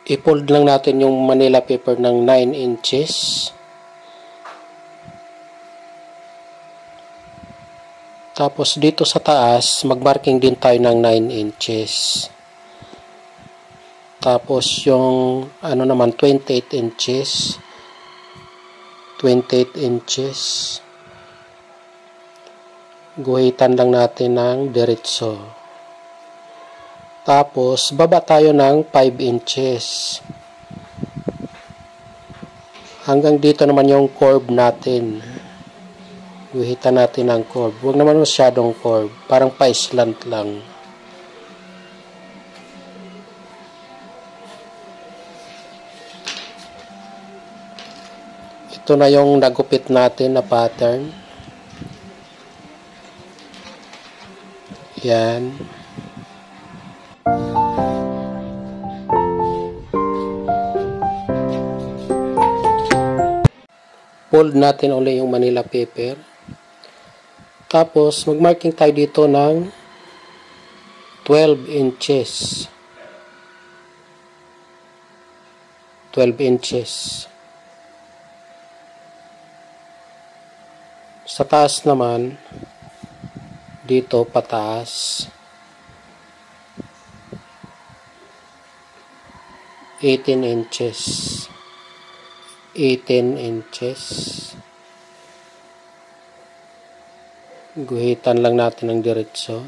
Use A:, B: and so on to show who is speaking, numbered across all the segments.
A: I-fold lang natin yung Manila paper ng 9 inches. Tapos dito sa taas, mag-marking din tayo ng 9 inches. Tapos yung ano naman 28 inches. 28 inches. Guhitan lang natin ng diretso. Tapos baba tayo ng 5 inches. Hanggang dito naman yung curve natin. Guhitan natin ang curve. Huwag naman masyadong curve. Parang pa-slant lang. Ito na yung nagupit natin na pattern. Yan. Fold natin ulit yung Manila paper. Tapos, mag-marking tayo dito ng 12 inches. 12 inches. Sa taas naman, dito pataas, 18 inches. 18 inches. Guhitan lang natin ng diretso.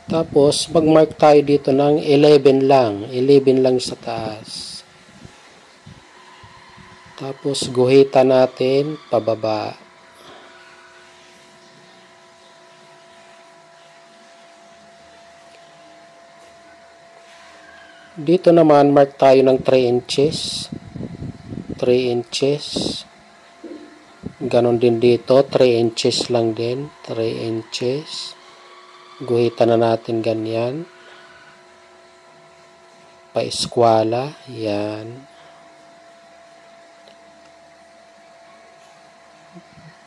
A: Tapos, mag-mark tayo dito ng 11 lang. 11 lang sa taas. Tapos, guhitan natin pababa. Dito naman, mark tayo ng 3 inches. 3 inches. Ganon din dito, 3 inches lang din. 3 inches. Guhitan na natin ganyan. Pa-eskwala. Yan.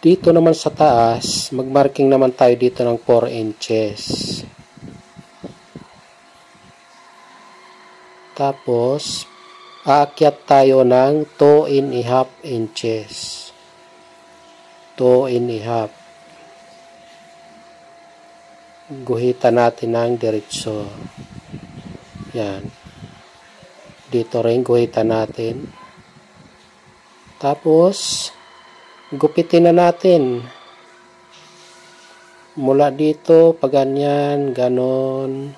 A: Dito naman sa taas, mag-marking naman tayo dito ng 4 inches. Tapos, aakyat tayo ng 2.5 inches. 2.5. Guhitan natin ng diretso. Yan. Dito rin guhitan natin. Tapos, gupitin na natin. Mula dito, pag ganyan, ganon.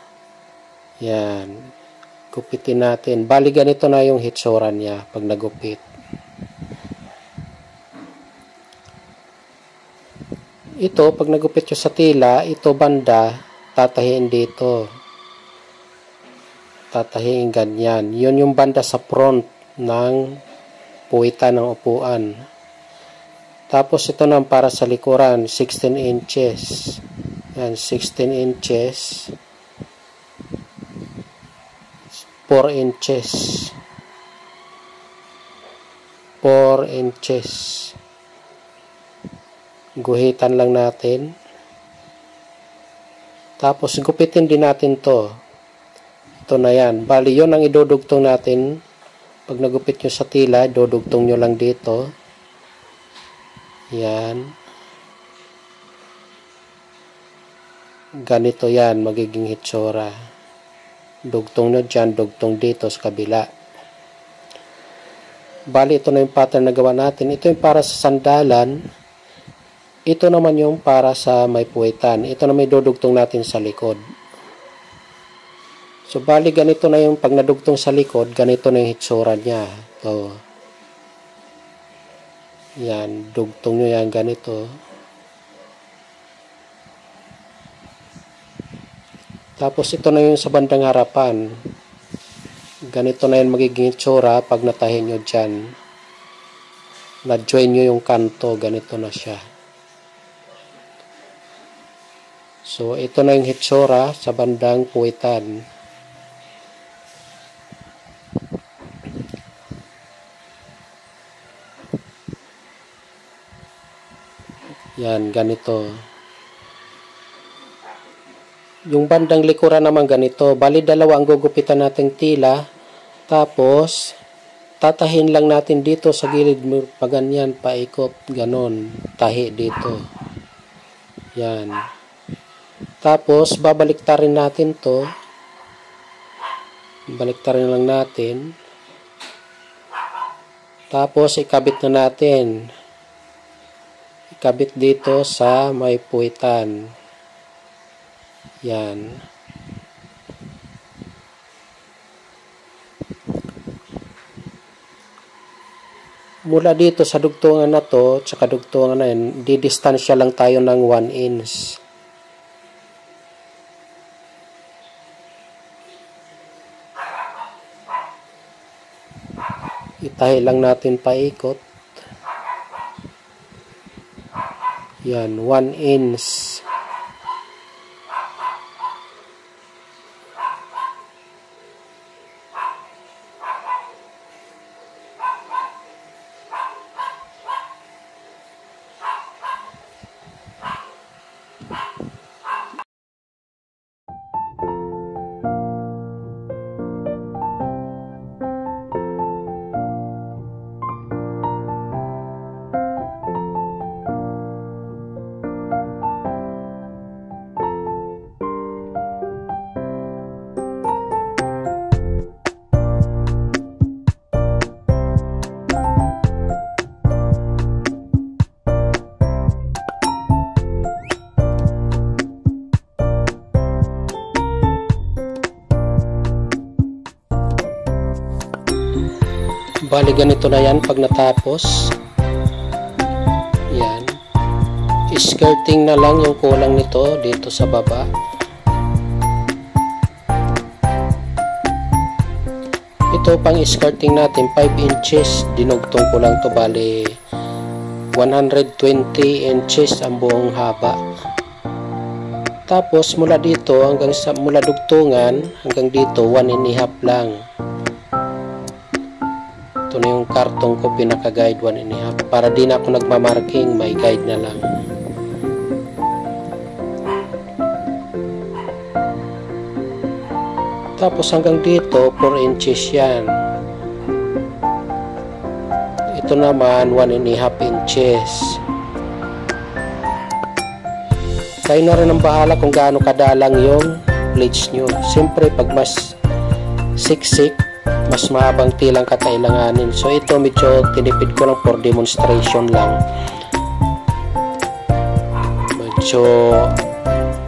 A: Yan. Gupitin natin. Bali ganito na yung hitsura niya pag nagupit. Ito, pag nagupit nyo sa tila, ito banda, tatahiin dito. Tatahiin ganyan. Yun yung banda sa front ng puwitan ng upuan. Tapos ito naman para sa likuran, 16 inches. Yan, 16 inches. 4 inches. 4 inches. Guhitan lang natin. Tapos gupitin din natin to. Ito na yan. Bali yun ang idudugtong natin. Pag nagupit nyo sa tila, idudugtong nyo lang dito. Yan. Ganito yan, magiging hitsura. Dugtong nyo dyan, dugtong dito sa kabila. Bali ito na yung pattern na gawa natin. Ito yung para sa sandalan. Ito naman yung para sa may puwitan. Ito na may dudugtong natin sa likod. So, bali ganito na yung pag nadugtong sa likod, ganito na yung hitsura niya. Ito. Yan. Dugtong nyo yan ganito. Tapos ito na yung sa bandang harapan. Ganito na yung magiging hitsura pag natahin nyo dyan. Na-join nyo yung kanto. Ganito na siya. So, ito na yung hitsura sa bandang puwitan. Yan, ganito. Yung bandang likuran naman ganito. Bali dalawa ang gugupitan nating tila. Tapos, tatahin lang natin dito sa gilid mo. Paganyan, paikot. Ganon. Tahi dito. Yan. Tapos, babaliktarin natin to. Baliktarin lang natin. Tapos, ikabit na natin. Ikabit dito sa may puwitan. Yan. Mula dito sa dugtungan na to, tsaka dugtungan na yun, didistansya lang tayo ng 1 inch. Itahi lang natin paikot. Yan, 1 inch. Bali ganito na yan pag natapos. Yan. Skirting na lang yung kulang nito dito sa baba. Ito pang skirting natin 5 inches. Dinugtong ko lang to, bali 120 inches ang buong haba. Tapos mula dito hanggang sa mula dugtungan hanggang dito 1.5 lang. Ito na yung kartong ko, pinaka-guide 1.5. Para di na ako nagmamarking, may guide na lang. Tapos hanggang dito, 4 inches yan. Ito naman, 1.5 inches. Kayo na rin ang bahala kung gaano kadalang yung plates nyo. Siyempre, pag mas siksik, mas mahabang tilang kakailanganin. So ito medyo tinipid ko lang for demonstration lang. Medyo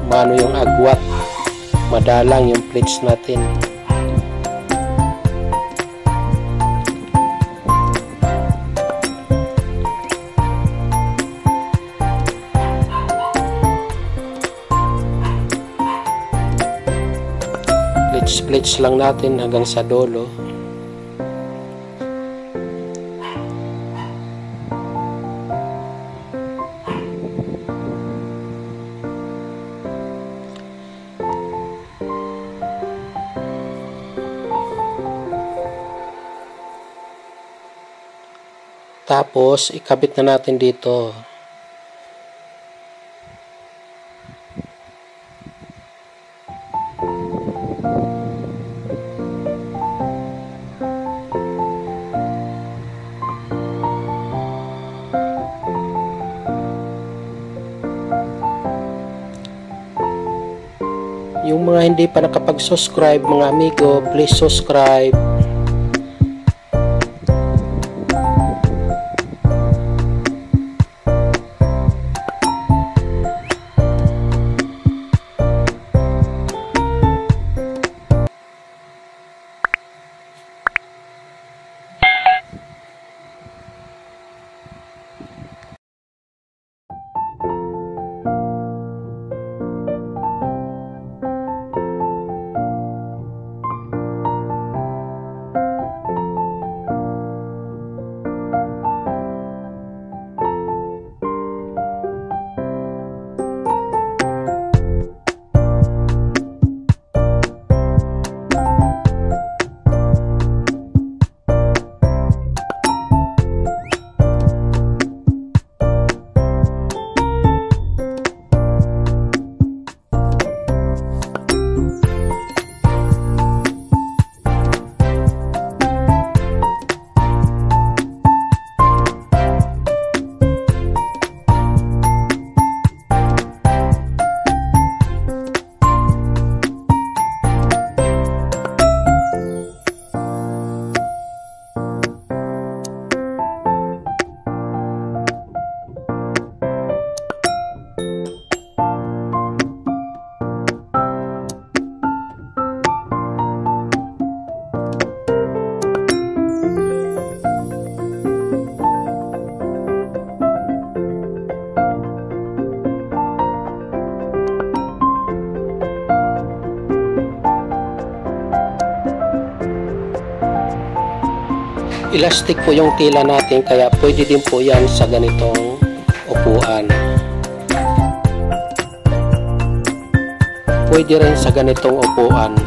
A: mano yung agwat, madalang yung plates natin. Plates lang natin hanggang sa dulo. Tapos, ikabit na natin dito. Yung mga hindi pa nakapag-subscribe, mga amigo, please subscribe. elastic po yung tila natin, kaya pwede din po yan sa ganitong upuan. Pwede rin sa ganitong upuan.